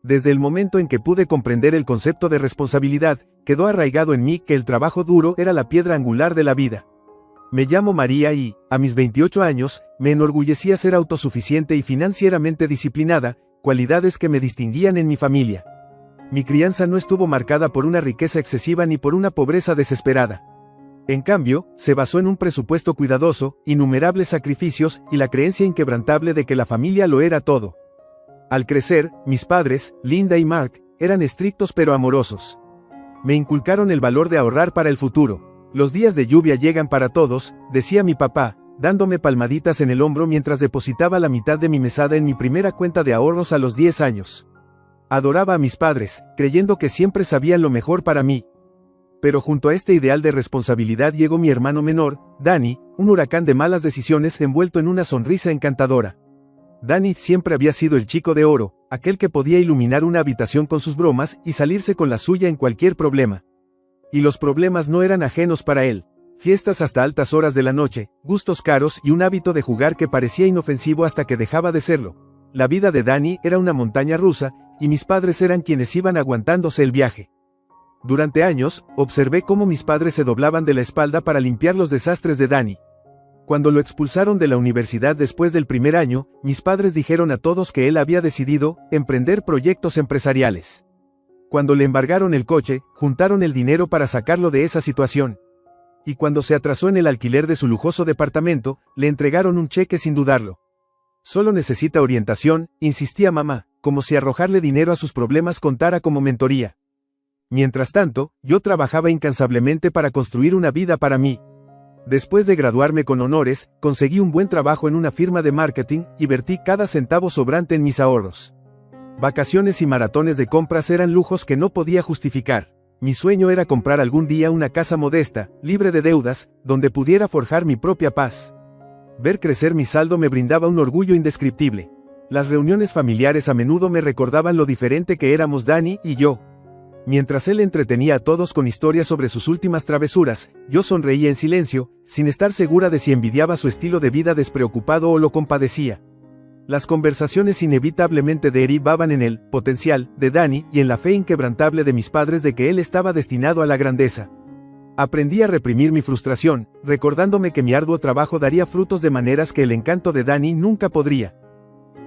Desde el momento en que pude comprender el concepto de responsabilidad, quedó arraigado en mí que el trabajo duro era la piedra angular de la vida. Me llamo María y, a mis 28 años, me enorgullecía ser autosuficiente y financieramente disciplinada, cualidades que me distinguían en mi familia. Mi crianza no estuvo marcada por una riqueza excesiva ni por una pobreza desesperada. En cambio, se basó en un presupuesto cuidadoso, innumerables sacrificios y la creencia inquebrantable de que la familia lo era todo. Al crecer, mis padres, Linda y Mark, eran estrictos pero amorosos. Me inculcaron el valor de ahorrar para el futuro. Los días de lluvia llegan para todos, decía mi papá, dándome palmaditas en el hombro mientras depositaba la mitad de mi mesada en mi primera cuenta de ahorros a los 10 años. Adoraba a mis padres, creyendo que siempre sabían lo mejor para mí. Pero junto a este ideal de responsabilidad llegó mi hermano menor, Danny, un huracán de malas decisiones envuelto en una sonrisa encantadora. Danny siempre había sido el chico de oro, aquel que podía iluminar una habitación con sus bromas y salirse con la suya en cualquier problema. Y los problemas no eran ajenos para él. Fiestas hasta altas horas de la noche, gustos caros y un hábito de jugar que parecía inofensivo hasta que dejaba de serlo. La vida de Danny era una montaña rusa, y mis padres eran quienes iban aguantándose el viaje. Durante años, observé cómo mis padres se doblaban de la espalda para limpiar los desastres de Danny. Cuando lo expulsaron de la universidad después del primer año, mis padres dijeron a todos que él había decidido emprender proyectos empresariales. Cuando le embargaron el coche, juntaron el dinero para sacarlo de esa situación. Y cuando se atrasó en el alquiler de su lujoso departamento, le entregaron un cheque sin dudarlo. Solo necesita orientación, insistía mamá, como si arrojarle dinero a sus problemas contara como mentoría. Mientras tanto, yo trabajaba incansablemente para construir una vida para mí. Después de graduarme con honores, conseguí un buen trabajo en una firma de marketing y vertí cada centavo sobrante en mis ahorros. Vacaciones y maratones de compras eran lujos que no podía justificar. Mi sueño era comprar algún día una casa modesta, libre de deudas, donde pudiera forjar mi propia paz. Ver crecer mi saldo me brindaba un orgullo indescriptible. Las reuniones familiares a menudo me recordaban lo diferente que éramos Danny y yo. Mientras él entretenía a todos con historias sobre sus últimas travesuras, yo sonreía en silencio, sin estar segura de si envidiaba su estilo de vida despreocupado o lo compadecía. Las conversaciones inevitablemente derivaban en el potencial de Danny y en la fe inquebrantable de mis padres de que él estaba destinado a la grandeza. Aprendí a reprimir mi frustración, recordándome que mi arduo trabajo daría frutos de maneras que el encanto de Danny nunca podría.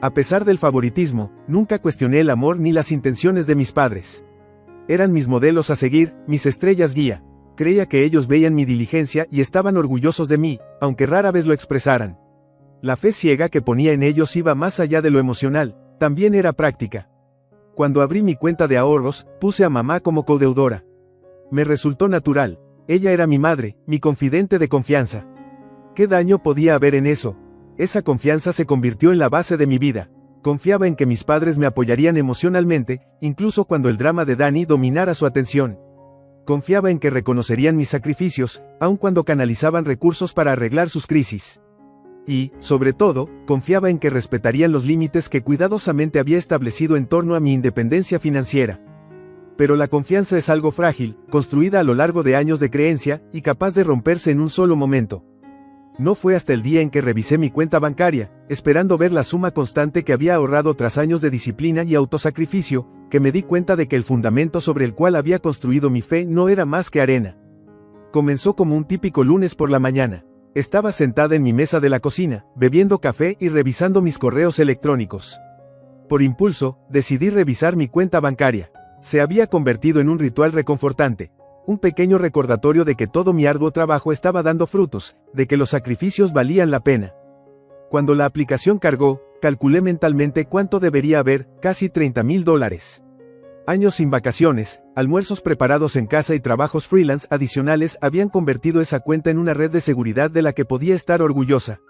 A pesar del favoritismo, nunca cuestioné el amor ni las intenciones de mis padres. Eran mis modelos a seguir, mis estrellas guía. Creía que ellos veían mi diligencia y estaban orgullosos de mí, aunque rara vez lo expresaran. La fe ciega que ponía en ellos iba más allá de lo emocional, también era práctica. Cuando abrí mi cuenta de ahorros, puse a mamá como codeudora. Me resultó natural, ella era mi madre, mi confidente de confianza. ¿Qué daño podía haber en eso? Esa confianza se convirtió en la base de mi vida. Confiaba en que mis padres me apoyarían emocionalmente, incluso cuando el drama de Danny dominara su atención. Confiaba en que reconocerían mis sacrificios, aun cuando canalizaban recursos para arreglar sus crisis. Y, sobre todo, confiaba en que respetarían los límites que cuidadosamente había establecido en torno a mi independencia financiera. Pero la confianza es algo frágil, construida a lo largo de años de creencia, y capaz de romperse en un solo momento. No fue hasta el día en que revisé mi cuenta bancaria, esperando ver la suma constante que había ahorrado tras años de disciplina y autosacrificio, que me di cuenta de que el fundamento sobre el cual había construido mi fe no era más que arena. Comenzó como un típico lunes por la mañana. Estaba sentada en mi mesa de la cocina, bebiendo café y revisando mis correos electrónicos. Por impulso, decidí revisar mi cuenta bancaria. Se había convertido en un ritual reconfortante. Un pequeño recordatorio de que todo mi arduo trabajo estaba dando frutos, de que los sacrificios valían la pena. Cuando la aplicación cargó, calculé mentalmente cuánto debería haber, casi $30,000. Años sin vacaciones, almuerzos preparados en casa y trabajos freelance adicionales habían convertido esa cuenta en una red de seguridad de la que podía estar orgullosa.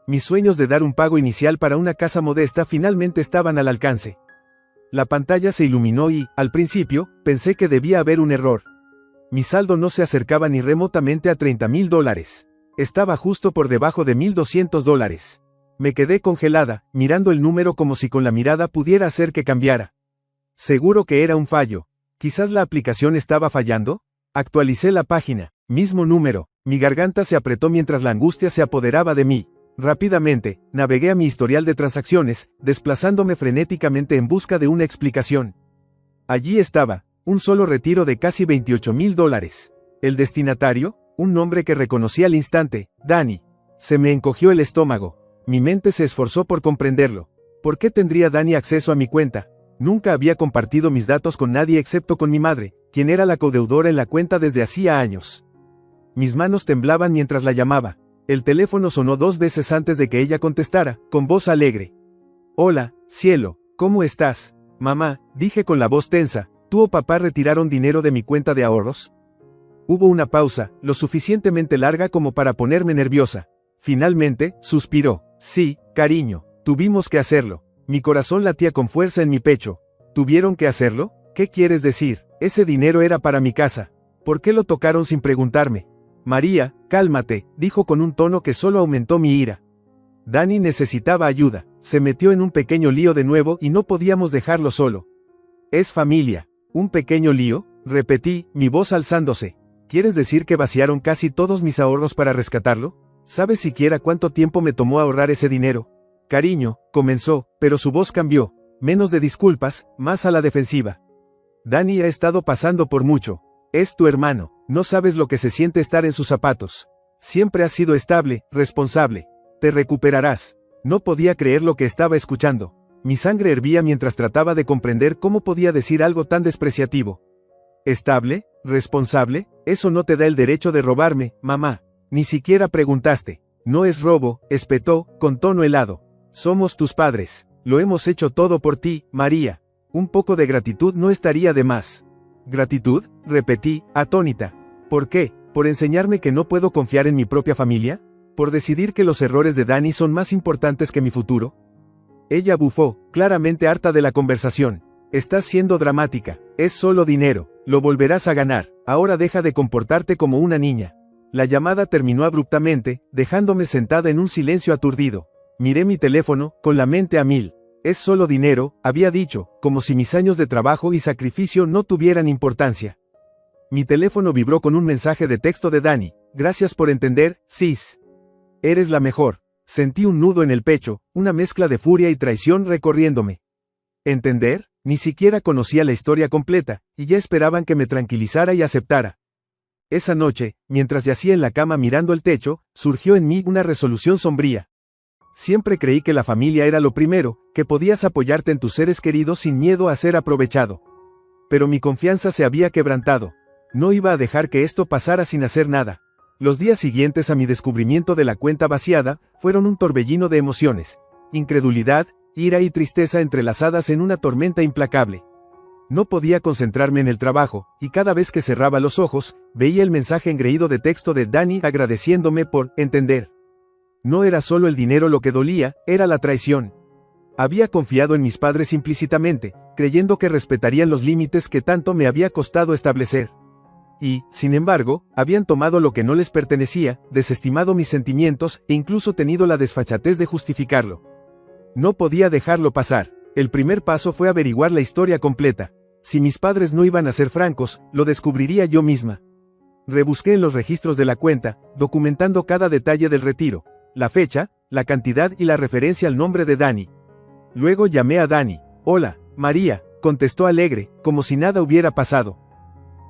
Mis sueños de dar un pago inicial para una casa modesta finalmente estaban al alcance. La pantalla se iluminó y, al principio, pensé que debía haber un error. Mi saldo no se acercaba ni remotamente a $30,000. Estaba justo por debajo de $1,200. Me quedé congelada, mirando el número como si con la mirada pudiera hacer que cambiara. Seguro que era un fallo. ¿Quizás la aplicación estaba fallando? Actualicé la página. Mismo número. Mi garganta se apretó mientras la angustia se apoderaba de mí. Rápidamente, navegué a mi historial de transacciones, desplazándome frenéticamente en busca de una explicación. Allí estaba, un solo retiro de casi $28,000. El destinatario, un nombre que reconocí al instante, Dani. Se me encogió el estómago. Mi mente se esforzó por comprenderlo. ¿Por qué tendría Dani acceso a mi cuenta? Nunca había compartido mis datos con nadie excepto con mi madre, quien era la codeudora en la cuenta desde hacía años. Mis manos temblaban mientras la llamaba. El teléfono sonó 2 veces antes de que ella contestara, con voz alegre. Hola, cielo, ¿cómo estás? Mamá, dije con la voz tensa, ¿tú o papá retiraron dinero de mi cuenta de ahorros? Hubo una pausa, lo suficientemente larga como para ponerme nerviosa. Finalmente, suspiró. Sí, cariño, tuvimos que hacerlo. Mi corazón latía con fuerza en mi pecho. ¿Tuvieron que hacerlo? ¿Qué quieres decir? Ese dinero era para mi casa. ¿Por qué lo tocaron sin preguntarme? María, cálmate, dijo con un tono que solo aumentó mi ira. Dani necesitaba ayuda. Se metió en un pequeño lío de nuevo y no podíamos dejarlo solo. Es familia. ¿Un pequeño lío? Repetí, mi voz alzándose. ¿Quieres decir que vaciaron casi todos mis ahorros para rescatarlo? ¿Sabes siquiera cuánto tiempo me tomó ahorrar ese dinero? Cariño, comenzó, pero su voz cambió. Menos de disculpas, más a la defensiva. Dani ha estado pasando por mucho. Es tu hermano. No sabes lo que se siente estar en sus zapatos. Siempre has sido estable, responsable. Te recuperarás. No podía creer lo que estaba escuchando. Mi sangre hervía mientras trataba de comprender cómo podía decir algo tan despreciativo. ¿Estable? ¿Responsable? Eso no te da el derecho de robarme, mamá. Ni siquiera preguntaste. No es robo, espetó, con tono helado. Somos tus padres. Lo hemos hecho todo por ti, María. Un poco de gratitud no estaría de más. ¿Gratitud? Repetí, atónita. ¿Por qué? ¿Por enseñarme que no puedo confiar en mi propia familia? ¿Por decidir que los errores de Dani son más importantes que mi futuro? Ella bufó, claramente harta de la conversación. Estás siendo dramática. Es solo dinero. Lo volverás a ganar. Ahora deja de comportarte como una niña. La llamada terminó abruptamente, dejándome sentada en un silencio aturdido. Miré mi teléfono, con la mente a mil. Es solo dinero, había dicho, como si mis años de trabajo y sacrificio no tuvieran importancia. Mi teléfono vibró con un mensaje de texto de Dani. Gracias por entender, sis. Eres la mejor. Sentí un nudo en el pecho, una mezcla de furia y traición recorriéndome. ¿Entender? Ni siquiera conocía la historia completa, y ya esperaban que me tranquilizara y aceptara. Esa noche, mientras yacía en la cama mirando el techo, surgió en mí una resolución sombría. Siempre creí que la familia era lo primero, que podías apoyarte en tus seres queridos sin miedo a ser aprovechado. Pero mi confianza se había quebrantado. No iba a dejar que esto pasara sin hacer nada. Los días siguientes a mi descubrimiento de la cuenta vaciada, fueron un torbellino de emociones. Incredulidad, ira y tristeza entrelazadas en una tormenta implacable. No podía concentrarme en el trabajo, y cada vez que cerraba los ojos, veía el mensaje engreído de texto de Dani agradeciéndome por entender. No era solo el dinero lo que dolía, era la traición. Había confiado en mis padres implícitamente, creyendo que respetarían los límites que tanto me había costado establecer. Y, sin embargo, habían tomado lo que no les pertenecía, desestimado mis sentimientos e incluso tenido la desfachatez de justificarlo. No podía dejarlo pasar. El primer paso fue averiguar la historia completa. Si mis padres no iban a ser francos, lo descubriría yo misma. Rebusqué en los registros de la cuenta, documentando cada detalle del retiro. La fecha, la cantidad y la referencia al nombre de Dani. Luego llamé a Dani. Hola, María, contestó alegre, como si nada hubiera pasado.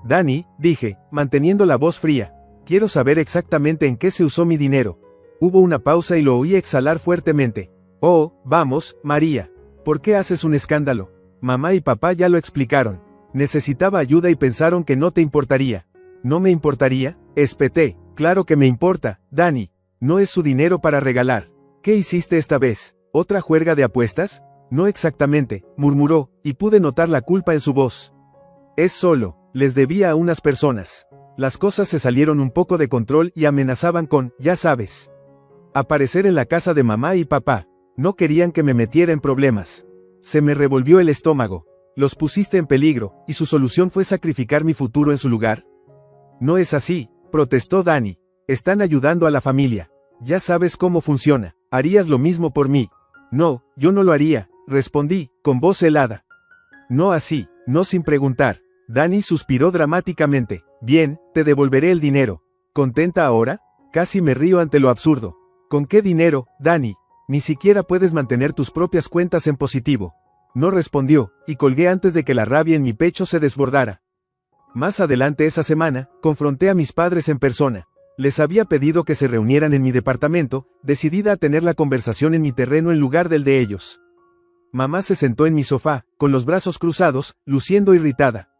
Dani, dije, manteniendo la voz fría. Quiero saber exactamente en qué se usó mi dinero. Hubo una pausa y lo oí exhalar fuertemente. Oh, vamos, María. ¿Por qué haces un escándalo? Mamá y papá ya lo explicaron. Necesitaba ayuda y pensaron que no te importaría. ¿No me importaría? Espeté. Claro que me importa, Dani. No es su dinero para regalar. ¿Qué hiciste esta vez? ¿Otra juerga de apuestas? No exactamente, murmuró, y pude notar la culpa en su voz. Es solo, les debía a unas personas. Las cosas se salieron un poco de control y amenazaban con, ya sabes, aparecer en la casa de mamá y papá. No querían que me metiera en problemas. Se me revolvió el estómago. Los pusiste en peligro, y su solución fue sacrificar mi futuro en su lugar. No es así, protestó Dani. Están ayudando a la familia. Ya sabes cómo funciona. ¿Harías lo mismo por mí? No, yo no lo haría, respondí, con voz helada. No así, no sin preguntar. Dani suspiró dramáticamente. Bien, te devolveré el dinero. ¿Contenta ahora? Casi me río ante lo absurdo. ¿Con qué dinero, Dani? Ni siquiera puedes mantener tus propias cuentas en positivo. No respondió, y colgué antes de que la rabia en mi pecho se desbordara. Más adelante esa semana, confronté a mis padres en persona. Les había pedido que se reunieran en mi departamento, decidida a tener la conversación en mi terreno en lugar del de ellos. Mamá se sentó en mi sofá, con los brazos cruzados, luciendo irritada.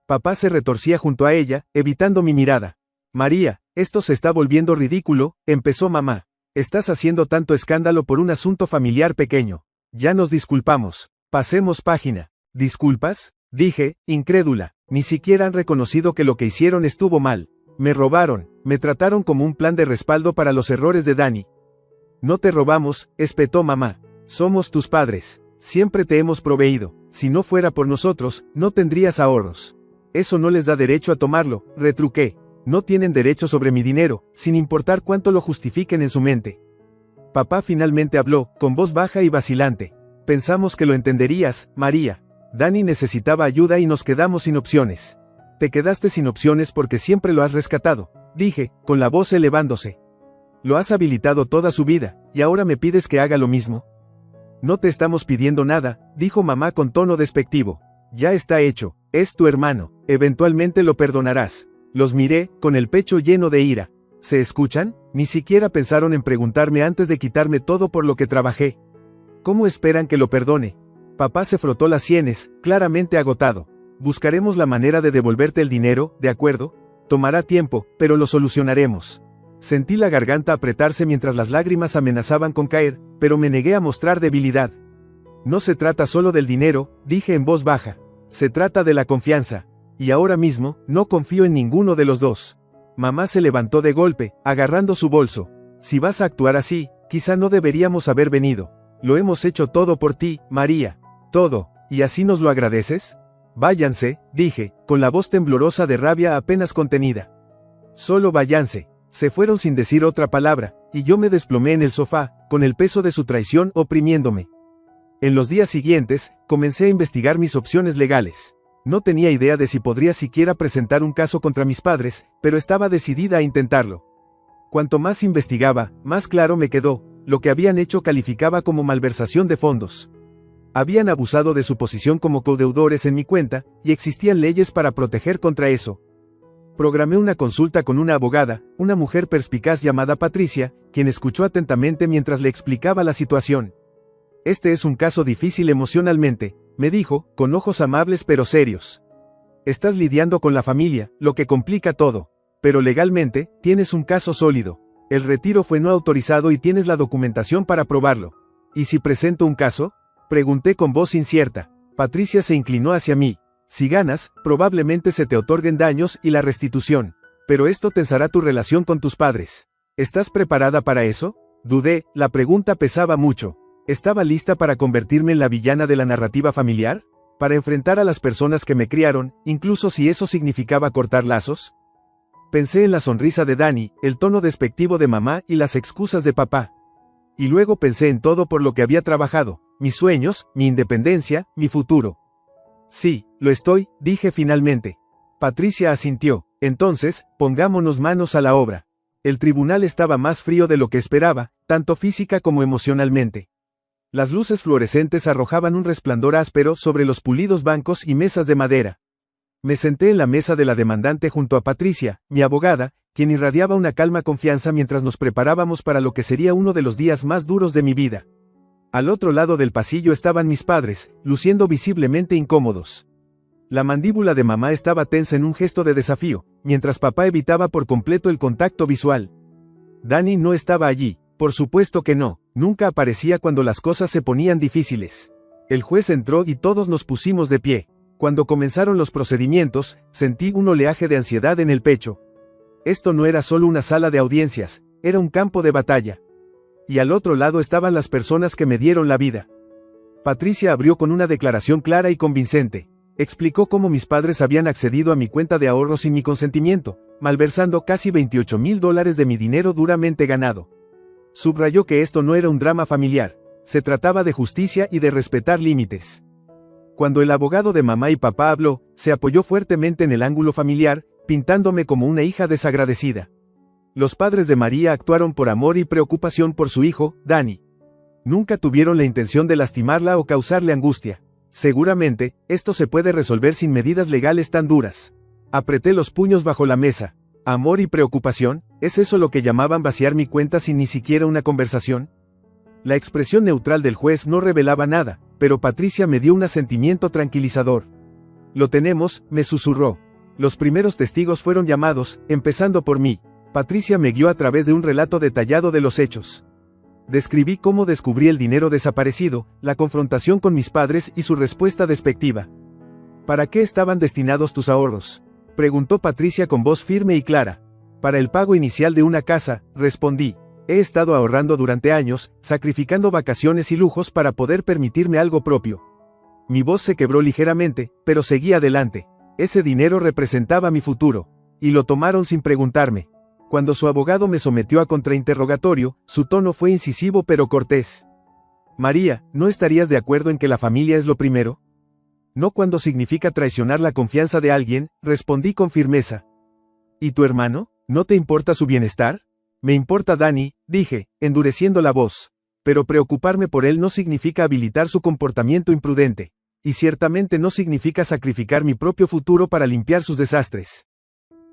Papá se retorcía junto a ella, evitando mi mirada. María, esto se está volviendo ridículo, empezó mamá. Estás haciendo tanto escándalo por un asunto familiar pequeño. Ya nos disculpamos. Pasemos página. ¿Disculpas? Dije, incrédula. Ni siquiera han reconocido que lo que hicieron estuvo mal. Me robaron, me trataron como un plan de respaldo para los errores de Dani. No te robamos, espetó mamá. Somos tus padres. Siempre te hemos proveído. Si no fuera por nosotros, no tendrías ahorros. Eso no les da derecho a tomarlo, retruqué. No tienen derecho sobre mi dinero, sin importar cuánto lo justifiquen en su mente. Papá finalmente habló, con voz baja y vacilante. Pensamos que lo entenderías, María. Dani necesitaba ayuda y nos quedamos sin opciones. Te quedaste sin opciones porque siempre lo has rescatado, dije, con la voz elevándose. Lo has habilitado toda su vida, y ahora me pides que haga lo mismo. No te estamos pidiendo nada, dijo mamá con tono despectivo. Ya está hecho, es tu hermano, eventualmente lo perdonarás. Los miré, con el pecho lleno de ira. ¿Se escuchan? Ni siquiera pensaron en preguntarme antes de quitarme todo por lo que trabajé. ¿Cómo esperan que lo perdone? Papá se frotó las sienes, claramente agotado. Buscaremos la manera de devolverte el dinero, ¿de acuerdo? Tomará tiempo, pero lo solucionaremos. Sentí la garganta apretarse mientras las lágrimas amenazaban con caer, pero me negué a mostrar debilidad. No se trata solo del dinero, dije en voz baja. Se trata de la confianza. Y ahora mismo, no confío en ninguno de los dos. Mamá se levantó de golpe, agarrando su bolso. Si vas a actuar así, quizá no deberíamos haber venido. Lo hemos hecho todo por ti, María. Todo. ¿Y así nos lo agradeces? Váyanse, dije, con la voz temblorosa de rabia apenas contenida. Solo váyanse. Se fueron sin decir otra palabra, y yo me desplomé en el sofá, con el peso de su traición oprimiéndome. En los días siguientes, comencé a investigar mis opciones legales. No tenía idea de si podría siquiera presentar un caso contra mis padres, pero estaba decidida a intentarlo. Cuanto más investigaba, más claro me quedó, lo que habían hecho calificaba como malversación de fondos. Habían abusado de su posición como codeudores en mi cuenta, y existían leyes para proteger contra eso. Programé una consulta con una abogada, una mujer perspicaz llamada Patricia, quien escuchó atentamente mientras le explicaba la situación. Este es un caso difícil emocionalmente, me dijo, con ojos amables pero serios. Estás lidiando con la familia, lo que complica todo. Pero legalmente, tienes un caso sólido. El retiro fue no autorizado y tienes la documentación para probarlo. ¿Y si presento un caso? Pregunté con voz incierta. Patricia se inclinó hacia mí. Si ganas, probablemente se te otorguen daños y la restitución. Pero esto tensará tu relación con tus padres. ¿Estás preparada para eso? Dudé, la pregunta pesaba mucho. ¿Estaba lista para convertirme en la villana de la narrativa familiar? ¿Para enfrentar a las personas que me criaron, incluso si eso significaba cortar lazos? Pensé en la sonrisa de Dani, el tono despectivo de mamá y las excusas de papá. Y luego pensé en todo por lo que había trabajado, mis sueños, mi independencia, mi futuro. Sí, lo estoy, dije finalmente. Patricia asintió. Entonces, pongámonos manos a la obra. El tribunal estaba más frío de lo que esperaba, tanto física como emocionalmente. Las luces fluorescentes arrojaban un resplandor áspero sobre los pulidos bancos y mesas de madera. Me senté en la mesa de la demandante junto a Patricia, mi abogada, quien irradiaba una calma confianza mientras nos preparábamos para lo que sería uno de los días más duros de mi vida. Al otro lado del pasillo estaban mis padres, luciendo visiblemente incómodos. La mandíbula de mamá estaba tensa en un gesto de desafío, mientras papá evitaba por completo el contacto visual. Dani no estaba allí, por supuesto que no, nunca aparecía cuando las cosas se ponían difíciles. El juez entró y todos nos pusimos de pie. Cuando comenzaron los procedimientos, sentí un oleaje de ansiedad en el pecho. Esto no era solo una sala de audiencias, era un campo de batalla. Y al otro lado estaban las personas que me dieron la vida. Patricia abrió con una declaración clara y convincente. Explicó cómo mis padres habían accedido a mi cuenta de ahorros sin mi consentimiento, malversando casi $28,000 de mi dinero duramente ganado. Subrayó que esto no era un drama familiar, se trataba de justicia y de respetar límites. Cuando el abogado de mamá y papá habló, se apoyó fuertemente en el ángulo familiar, pintándome como una hija desagradecida. Los padres de María actuaron por amor y preocupación por su hijo, Dani. Nunca tuvieron la intención de lastimarla o causarle angustia. Seguramente, esto se puede resolver sin medidas legales tan duras. Apreté los puños bajo la mesa. ¿Amor y preocupación? ¿Es eso lo que llamaban vaciar mi cuenta sin ni siquiera una conversación? La expresión neutral del juez no revelaba nada, pero Patricia me dio un asentimiento tranquilizador. Lo tenemos, me susurró. Los primeros testigos fueron llamados, empezando por mí. Patricia me guió a través de un relato detallado de los hechos. Describí cómo descubrí el dinero desaparecido, la confrontación con mis padres y su respuesta despectiva. ¿Para qué estaban destinados tus ahorros?, preguntó Patricia con voz firme y clara. Para el pago inicial de una casa, respondí. He estado ahorrando durante años, sacrificando vacaciones y lujos para poder permitirme algo propio. Mi voz se quebró ligeramente, pero seguí adelante. Ese dinero representaba mi futuro. Y lo tomaron sin preguntarme. Cuando su abogado me sometió a contrainterrogatorio, su tono fue incisivo pero cortés. María, ¿no estarías de acuerdo en que la familia es lo primero? No cuando significa traicionar la confianza de alguien, respondí con firmeza. ¿Y tu hermano? ¿No te importa su bienestar? Me importa Dani, dije, endureciendo la voz. Pero preocuparme por él no significa habilitar su comportamiento imprudente. Y ciertamente no significa sacrificar mi propio futuro para limpiar sus desastres.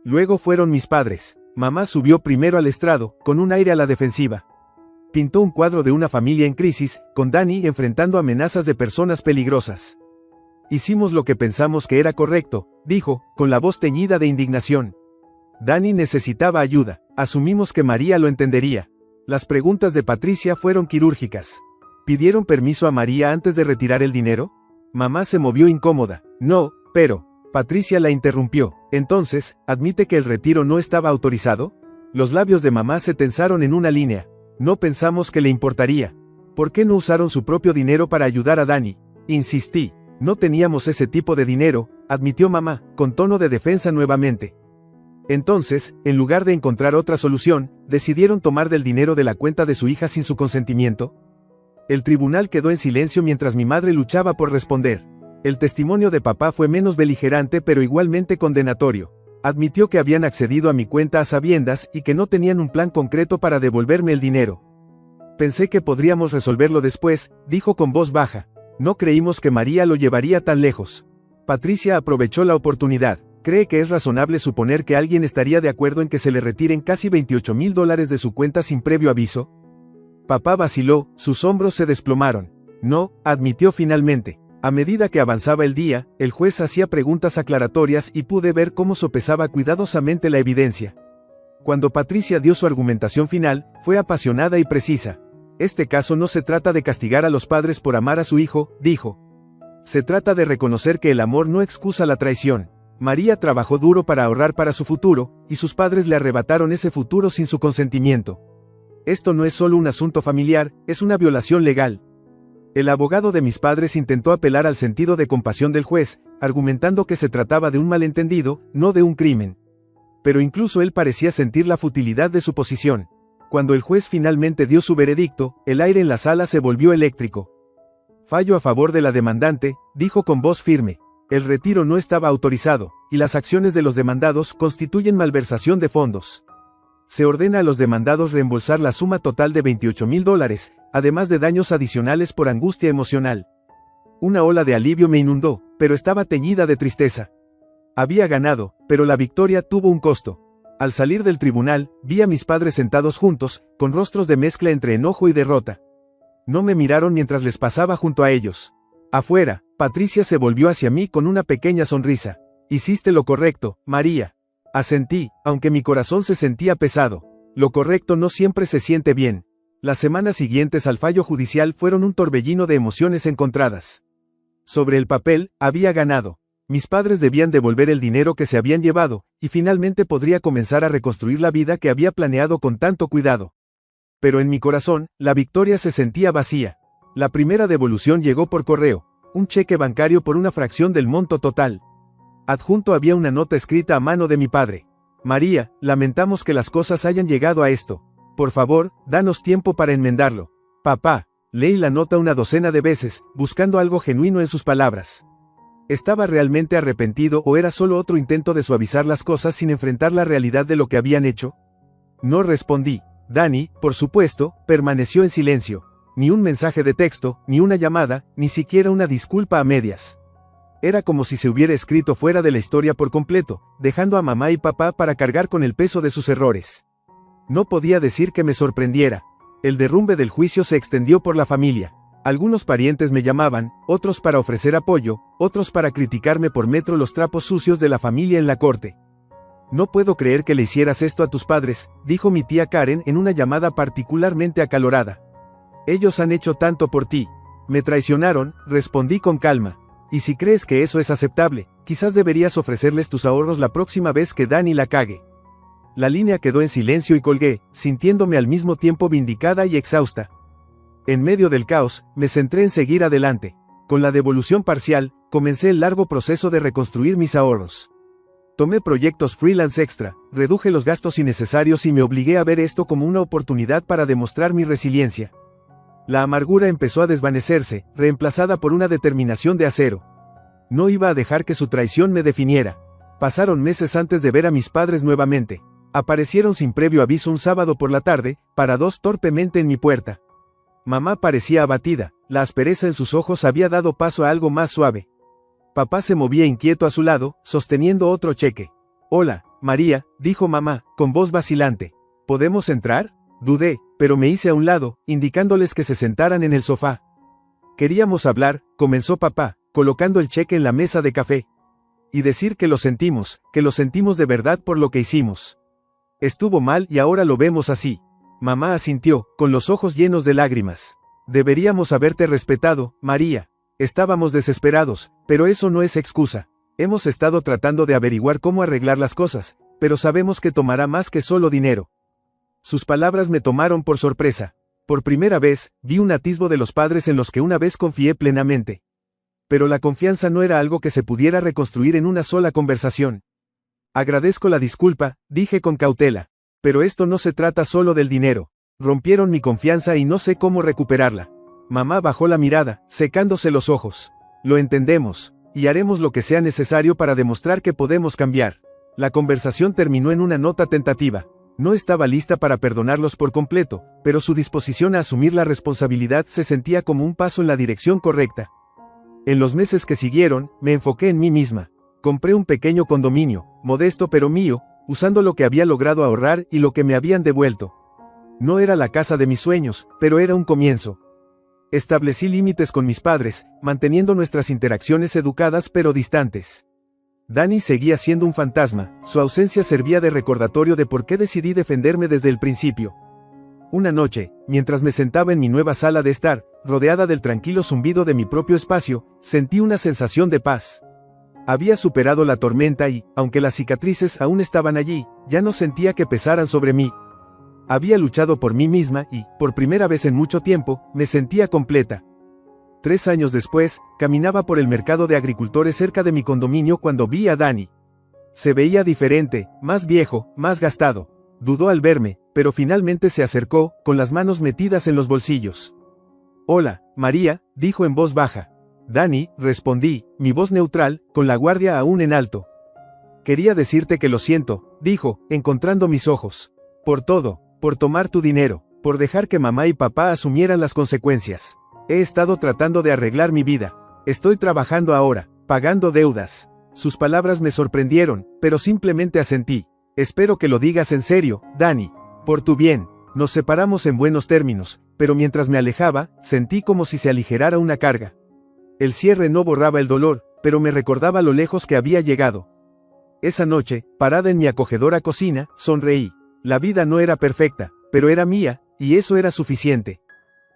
Luego fueron mis padres. Mamá subió primero al estrado, con un aire a la defensiva. Pintó un cuadro de una familia en crisis, con Dani enfrentando amenazas de personas peligrosas. Hicimos lo que pensamos que era correcto, dijo, con la voz teñida de indignación. Dani necesitaba ayuda, asumimos que María lo entendería. Las preguntas de Patricia fueron quirúrgicas. ¿Pidieron permiso a María antes de retirar el dinero? Mamá se movió incómoda. No, pero... Patricia la interrumpió. Entonces, ¿admite que el retiro no estaba autorizado? Los labios de mamá se tensaron en una línea. No pensamos que le importaría. ¿Por qué no usaron su propio dinero para ayudar a Dani? Insistí. No teníamos ese tipo de dinero, admitió mamá, con tono de defensa nuevamente. Entonces, en lugar de encontrar otra solución, decidieron tomar del dinero de la cuenta de su hija sin su consentimiento. El tribunal quedó en silencio mientras mi madre luchaba por responder. El testimonio de papá fue menos beligerante pero igualmente condenatorio. Admitió que habían accedido a mi cuenta a sabiendas y que no tenían un plan concreto para devolverme el dinero. Pensé que podríamos resolverlo después, dijo con voz baja. No creímos que María lo llevaría tan lejos. Patricia aprovechó la oportunidad. ¿Cree que es razonable suponer que alguien estaría de acuerdo en que se le retiren casi $28,000 de su cuenta sin previo aviso? Papá vaciló, sus hombros se desplomaron. No, admitió finalmente. A medida que avanzaba el día, el juez hacía preguntas aclaratorias y pude ver cómo sopesaba cuidadosamente la evidencia. Cuando Patricia dio su argumentación final, fue apasionada y precisa. Este caso no se trata de castigar a los padres por amar a su hijo, dijo. Se trata de reconocer que el amor no excusa la traición. María trabajó duro para ahorrar para su futuro, y sus padres le arrebataron ese futuro sin su consentimiento. Esto no es solo un asunto familiar, es una violación legal. El abogado de mis padres intentó apelar al sentido de compasión del juez, argumentando que se trataba de un malentendido, no de un crimen. Pero incluso él parecía sentir la futilidad de su posición. Cuando el juez finalmente dio su veredicto, el aire en la sala se volvió eléctrico. Fallo a favor de la demandante, dijo con voz firme. El retiro no estaba autorizado, y las acciones de los demandados constituyen malversación de fondos. Se ordena a los demandados reembolsar la suma total de $28,000, además de daños adicionales por angustia emocional. Una ola de alivio me inundó, pero estaba teñida de tristeza. Había ganado, pero la victoria tuvo un costo. Al salir del tribunal, vi a mis padres sentados juntos, con rostros de mezcla entre enojo y derrota. No me miraron mientras les pasaba junto a ellos. Afuera, Patricia se volvió hacia mí con una pequeña sonrisa. Hiciste lo correcto, María. Asentí, aunque mi corazón se sentía pesado. Lo correcto no siempre se siente bien. Las semanas siguientes al fallo judicial fueron un torbellino de emociones encontradas. Sobre el papel, había ganado. Mis padres debían devolver el dinero que se habían llevado, y finalmente podría comenzar a reconstruir la vida que había planeado con tanto cuidado. Pero en mi corazón, la victoria se sentía vacía. La primera devolución llegó por correo, un cheque bancario por una fracción del monto total. Adjunto había una nota escrita a mano de mi padre. María, lamentamos que las cosas hayan llegado a esto. Por favor, danos tiempo para enmendarlo. Papá, leí la nota una docena de veces, buscando algo genuino en sus palabras. ¿Estaba realmente arrepentido o era solo otro intento de suavizar las cosas sin enfrentar la realidad de lo que habían hecho? No respondí. Dani, por supuesto, permaneció en silencio. Ni un mensaje de texto, ni una llamada, ni siquiera una disculpa a medias. Era como si se hubiera escrito fuera de la historia por completo, dejando a mamá y papá para cargar con el peso de sus errores. No podía decir que me sorprendiera. El derrumbe del juicio se extendió por la familia. Algunos parientes me llamaban, otros para ofrecer apoyo, otros para criticarme por meter los trapos sucios de la familia en la corte. No puedo creer que le hicieras esto a tus padres, dijo mi tía Karen en una llamada particularmente acalorada. Ellos han hecho tanto por ti. Me traicionaron, respondí con calma. Y si crees que eso es aceptable, quizás deberías ofrecerles tus ahorros la próxima vez que Dani la cague. La línea quedó en silencio y colgué, sintiéndome al mismo tiempo vindicada y exhausta. En medio del caos, me centré en seguir adelante. Con la devolución parcial, comencé el largo proceso de reconstruir mis ahorros. Tomé proyectos freelance extra, reduje los gastos innecesarios y me obligué a ver esto como una oportunidad para demostrar mi resiliencia. La amargura empezó a desvanecerse, reemplazada por una determinación de acero. No iba a dejar que su traición me definiera. Pasaron meses antes de ver a mis padres nuevamente. Aparecieron sin previo aviso un sábado por la tarde, parados torpemente en mi puerta. Mamá parecía abatida, la aspereza en sus ojos había dado paso a algo más suave. Papá se movía inquieto a su lado, sosteniendo otro cheque. «Hola, María», dijo mamá, con voz vacilante. «¿Podemos entrar?» Dudé, pero me hice a un lado, indicándoles que se sentaran en el sofá. «Queríamos hablar», comenzó papá, colocando el cheque en la mesa de café. «Y decir que lo sentimos de verdad por lo que hicimos. Estuvo mal y ahora lo vemos así». Mamá asintió, con los ojos llenos de lágrimas. «Deberíamos haberte respetado, María. Estábamos desesperados, pero eso no es excusa. Hemos estado tratando de averiguar cómo arreglar las cosas, pero sabemos que tomará más que solo dinero». Sus palabras me tomaron por sorpresa. Por primera vez, vi un atisbo de los padres en los que una vez confié plenamente. Pero la confianza no era algo que se pudiera reconstruir en una sola conversación. «Agradezco la disculpa», dije con cautela. «Pero esto no se trata solo del dinero. Rompieron mi confianza y no sé cómo recuperarla». Mamá bajó la mirada, secándose los ojos. «Lo entendemos, y haremos lo que sea necesario para demostrar que podemos cambiar». La conversación terminó en una nota tentativa. No estaba lista para perdonarlos por completo, pero su disposición a asumir la responsabilidad se sentía como un paso en la dirección correcta. En los meses que siguieron, me enfoqué en mí misma. Compré un pequeño condominio, modesto pero mío, usando lo que había logrado ahorrar y lo que me habían devuelto. No era la casa de mis sueños, pero era un comienzo. Establecí límites con mis padres, manteniendo nuestras interacciones educadas pero distantes. Dani seguía siendo un fantasma, su ausencia servía de recordatorio de por qué decidí defenderme desde el principio. Una noche, mientras me sentaba en mi nueva sala de estar, rodeada del tranquilo zumbido de mi propio espacio, sentí una sensación de paz. Había superado la tormenta y, aunque las cicatrices aún estaban allí, ya no sentía que pesaran sobre mí. Había luchado por mí misma y, por primera vez en mucho tiempo, me sentía completa. 3 años después, caminaba por el mercado de agricultores cerca de mi condominio cuando vi a Dani. Se veía diferente, más viejo, más gastado. Dudó al verme, pero finalmente se acercó, con las manos metidas en los bolsillos. «Hola, María», dijo en voz baja. «Dani», respondí, mi voz neutral, con la guardia aún en alto. «Quería decirte que lo siento», dijo, encontrando mis ojos. «Por todo, por tomar tu dinero, por dejar que mamá y papá asumieran las consecuencias. He estado tratando de arreglar mi vida. Estoy trabajando ahora, pagando deudas». Sus palabras me sorprendieron, pero simplemente asentí. «Espero que lo digas en serio, Dani. Por tu bien». Nos separamos en buenos términos, pero mientras me alejaba, sentí como si se aligerara una carga. El cierre no borraba el dolor, pero me recordaba lo lejos que había llegado. Esa noche, parada en mi acogedora cocina, sonreí. La vida no era perfecta, pero era mía, y eso era suficiente.